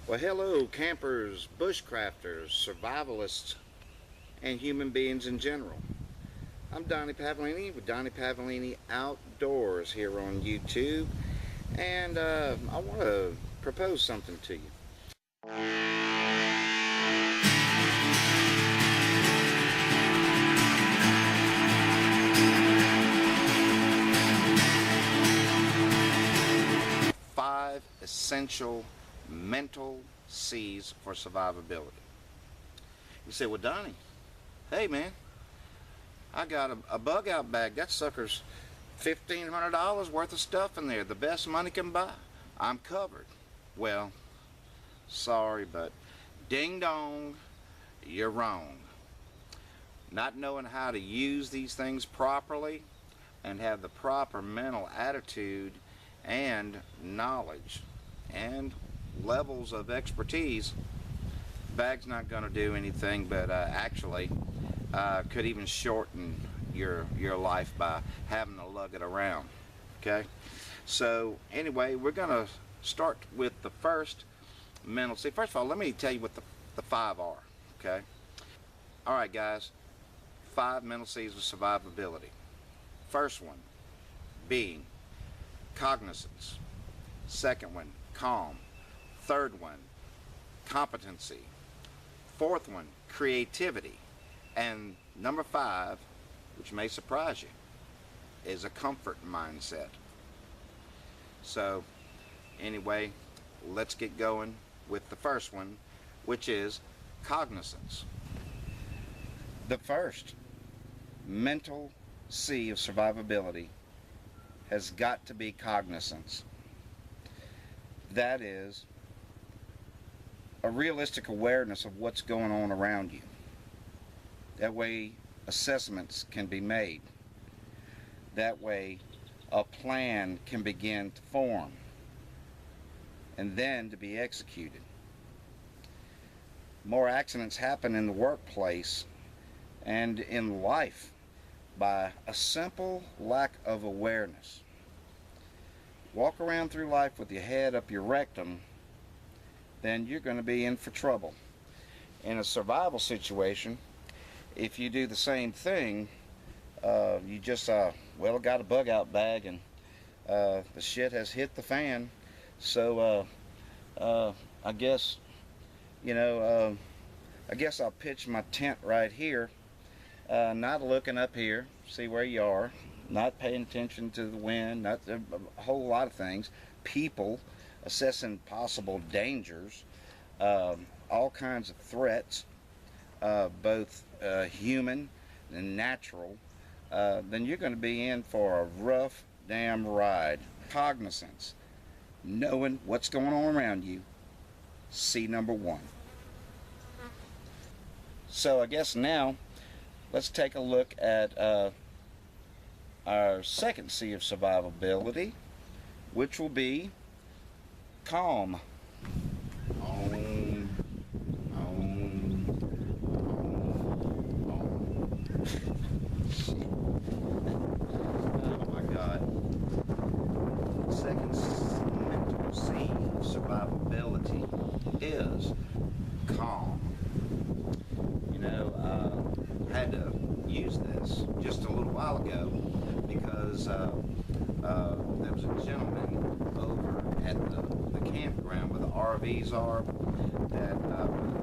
Well, hello, campers, bushcrafters, survivalists, and human beings in general. I'm Donnie Pavlini with Donnie Pavlini Outdoors here on YouTube, and I want to propose something to you. Five essential mental C's for survivability. You say, well, Donnie, hey man, I got a bug out bag. That sucker's $1,500 worth of stuff in there. The best money can buy. I'm covered. Well, sorry, but ding dong, you're wrong. Not knowing how to use these things properly and have the proper mental attitude and knowledge and levels of expertise, bag's not going to do anything but actually could even shorten your life by having to lug it around. Okay, so anyway, we're going to start with the first mental C. First of all, let me tell you what the five are. Okay, all right guys, five mental C's of survivability. First one being cognizance. Second one, calm. Third one, competency. Fourth one, creativity. And number five, which may surprise you, is a comfort mindset. So anyway, let's get going with the first one, which is cognizance. The first mental C of survivability has got to be cognizance. That is a realistic awareness of what's going on around you. That way assessments can be made. That way a plan can begin to form and then to be executed. More accidents happen in the workplace and in life by a simple lack of awareness. Walk around through life with your head up your rectum, then you're going to be in for trouble. In a survival situation, if you do the same thing, you just got a bug out bag and the shit has hit the fan, so I guess I guess I'll pitch my tent right here, not looking up here, see where you are, not paying attention to the wind, not a whole lot of things, people, assessing possible dangers, all kinds of threats, both human and natural, then you're going to be in for a rough damn ride. Cognizance, knowing what's going on around you, C number one. So I guess now let's take a look at our second C of survivability, which will be calm. Oh my God. Second mental C of survivability is calm. I had to use this just a little while ago because there was a gentleman over at the campground where the RVs are that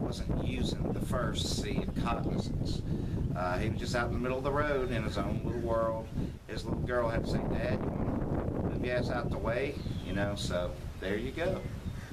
wasn't using the first C of cognizance. He was just out in the middle of the road in his own little world. His little girl had to say, Dad, you want to move your ass out the way? So there you go.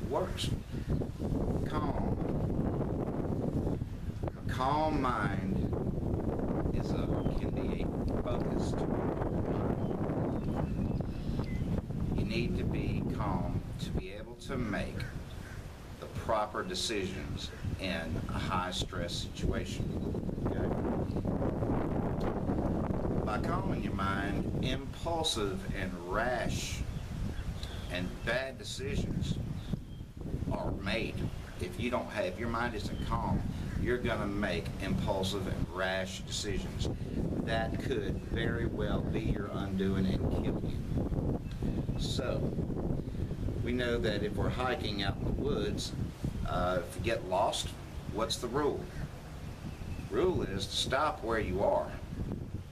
It works. Calm. A calm mind can be a focused mind. You need to be calm to be able to make the proper decisions in a high stress situation. Okay? By calming your mind, impulsive and rash and bad decisions are made. If your mind isn't calm, you're going to make impulsive and rash decisions that could very well be your undoing and kill you. So we know that if we're hiking out in the woods, If you get lost, what's the rule? Rule is to stop where you are,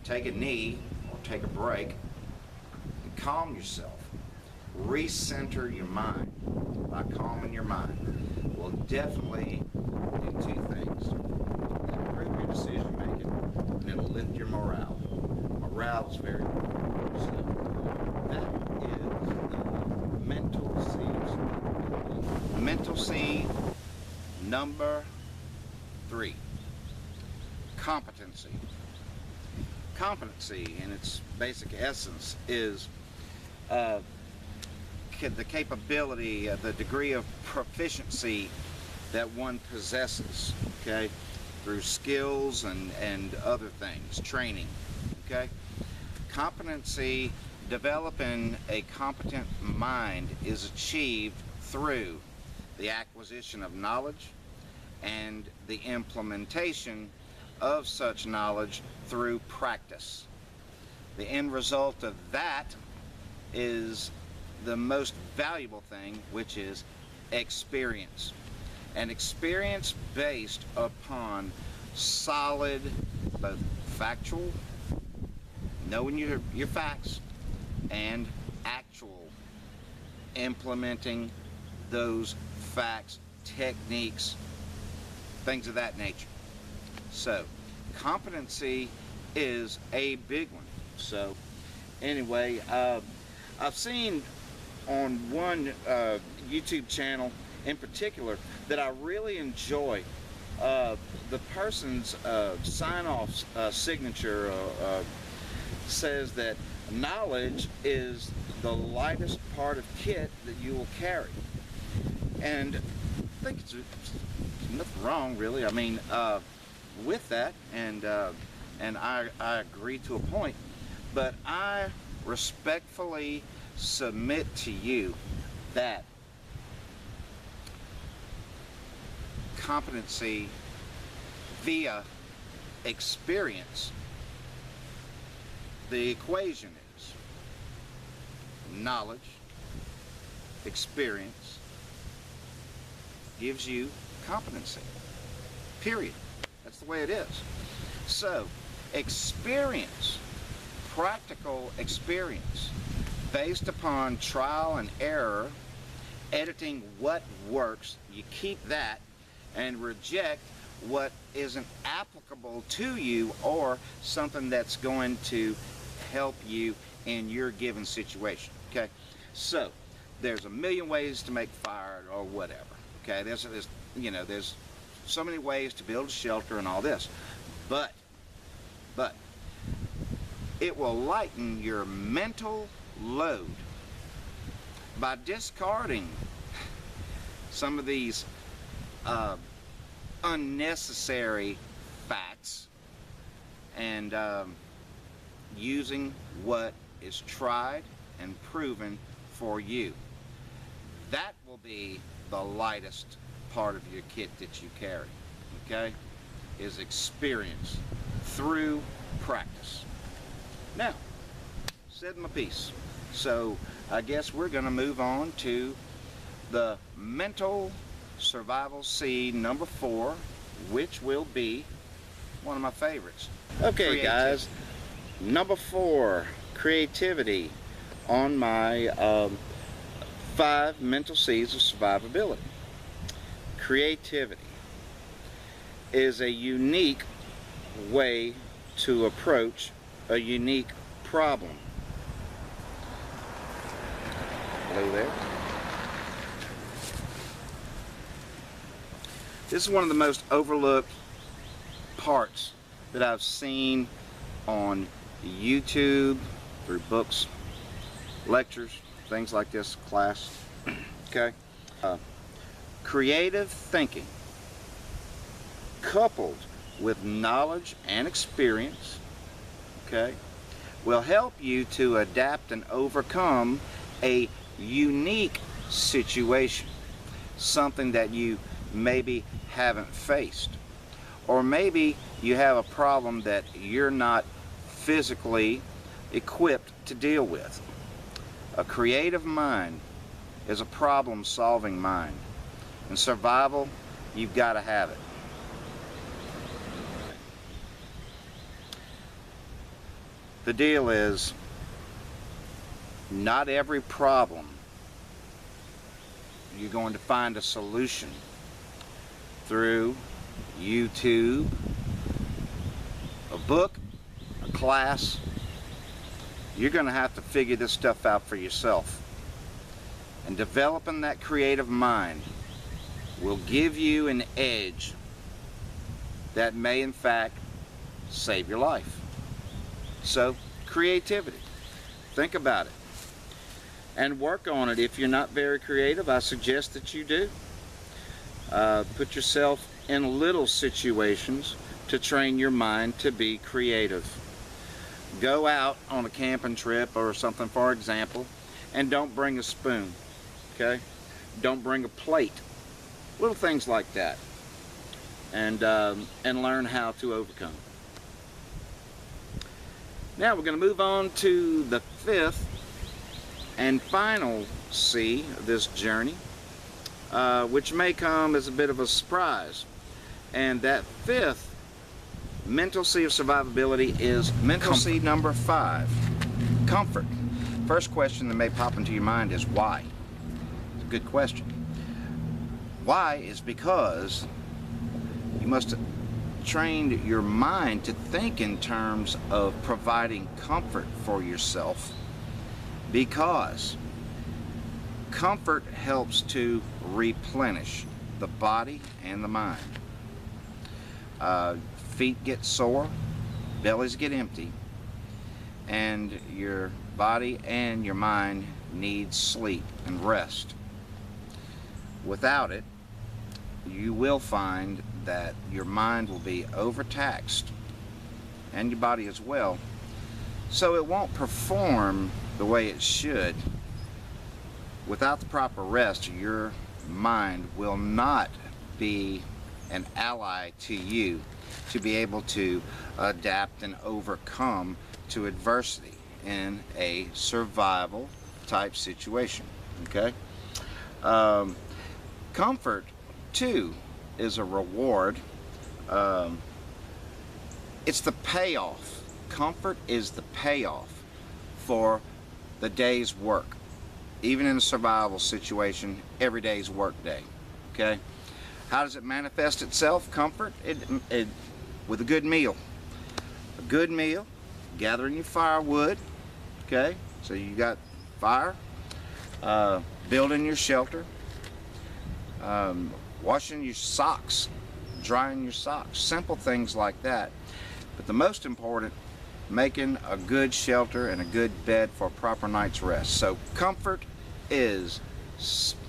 take a knee or take a break, and calm yourself. Recenter your mind. By calming your mind will definitely do two things. It'll improve your decision making, and it'll lift your morale. Morale is very important. So that is the mental C's. Mental C number 3. Competency. Competency, in its basic essence, is the capability, the degree of proficiency that one possesses, okay, through skills and other things, training, okay. Competency, developing a competent mind, is achieved through the acquisition of knowledge and the implementation of such knowledge through practice. The end result of that is the most valuable thing, which is experience. And experience based upon solid, both factual, knowing your facts, and actual implementing those facts, techniques, things of that nature. So competency is a big one. So anyway, I've seen on one YouTube channel in particular that I really enjoy, the person's sign-off signature says that knowledge is the lightest part of kit that you will carry. And I think it's nothing wrong, really. I mean, with that, and I agree to a point, but I respectfully submit to you that competency via experience, the equation is knowledge, experience gives you competency, period. That's the way it is. So experience, practical experience based upon trial and error, editing what works, you keep that and reject what isn't applicable to you or something that's going to help you in your given situation. Okay, so there's a million ways to make fire or whatever. Okay, there's so many ways to build a shelter and all this, but it will lighten your mental load by discarding some of these unnecessary facts and using what is tried and proven for you. That will be the lightest part of your kit that you carry, okay, is experience through practice. Now, said my piece. So I guess we're going to move on to the mental survival seed number 4, which will be one of my favorites. Okay, guys, number 4, creativity, on my 5 mental seeds of survivability. Creativity is a unique way to approach a unique problem. Hello there. This is one of the most overlooked parts that I've seen on YouTube, through books, lectures, things like this, class. Okay? Creative thinking, coupled with knowledge and experience, okay, will help you to adapt and overcome a unique situation, something that you maybe haven't faced, or maybe you have a problem that you're not physically equipped to deal with. A creative mind is a problem-solving mind. In survival, you've got to have it. The deal is, not every problem you're going to find a solution through YouTube, a book, a class. You're going to have to figure this stuff out for yourself. And developing that creative mind will give you an edge that may in fact save your life. So, creativity. Think about it. And work on it. If you're not very creative, I suggest that you do. Put yourself in little situations to train your mind to be creative. Go out on a camping trip or something, for example, and don't bring a spoon. Okay? Don't bring a plate. Little things like that. And learn how to overcome. Now we're going to move on to the fifth and final C of this journey, which may come as a bit of a surprise. And that fifth mental C of survivability is mental C number 5, comfort. First question that may pop into your mind is why? It's a good question. Why is because you must have trained your mind to think in terms of providing comfort for yourself, because comfort helps to replenish the body and the mind. Feet get sore, bellies get empty, and your body and your mind need sleep and rest. Without it, you will find that your mind will be overtaxed, and your body as well, so it won't perform the way it should. Without the proper rest, your mind will not be an ally to you to be able to adapt and overcome to adversity in a survival type situation. Okay? Comfort too is a reward. It's the payoff. Comfort is the payoff for the day's work. Even in a survival situation, every day's work day. Okay? How does it manifest itself? Comfort? With a good meal. A good meal, gathering your firewood. Okay? So you got fire, building your shelter, washing your socks, drying your socks, simple things like that. But the most important, making a good shelter and a good bed for a proper night's rest. So comfort is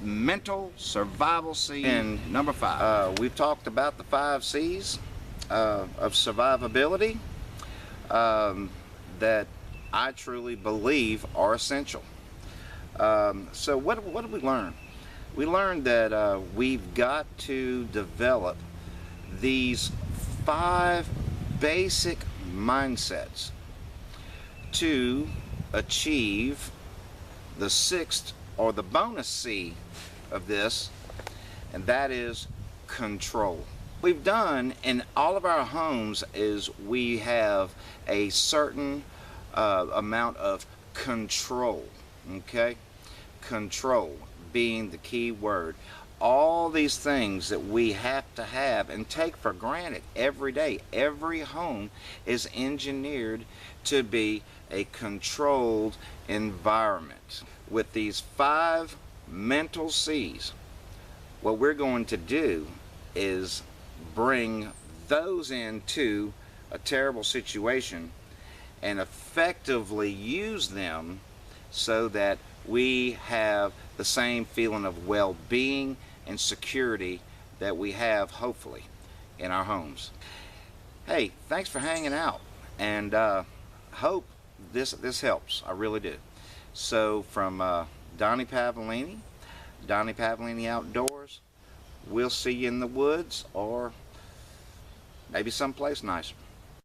mental survival C. And number 5, we've talked about the 5 C's of survivability that I truly believe are essential. So what did we learn? We learned that we've got to develop these 5 basic mindsets to achieve the 6th or the bonus C of this, and that is control. We've done in all of our homes is we have a certain amount of control. Okay? Control being the key word. All these things that we have to have and take for granted every day. Every home is engineered to be a controlled environment. With these 5 mental C's, what we're going to do is bring those into a terrible situation and effectively use them so that we have the same feeling of well-being and security that we have, hopefully, in our homes. Hey, thanks for hanging out, and hope this helps. I really do. So from Donnie Pavlini, Donnie Pavlini Outdoors, we'll see you in the woods or maybe someplace nicer.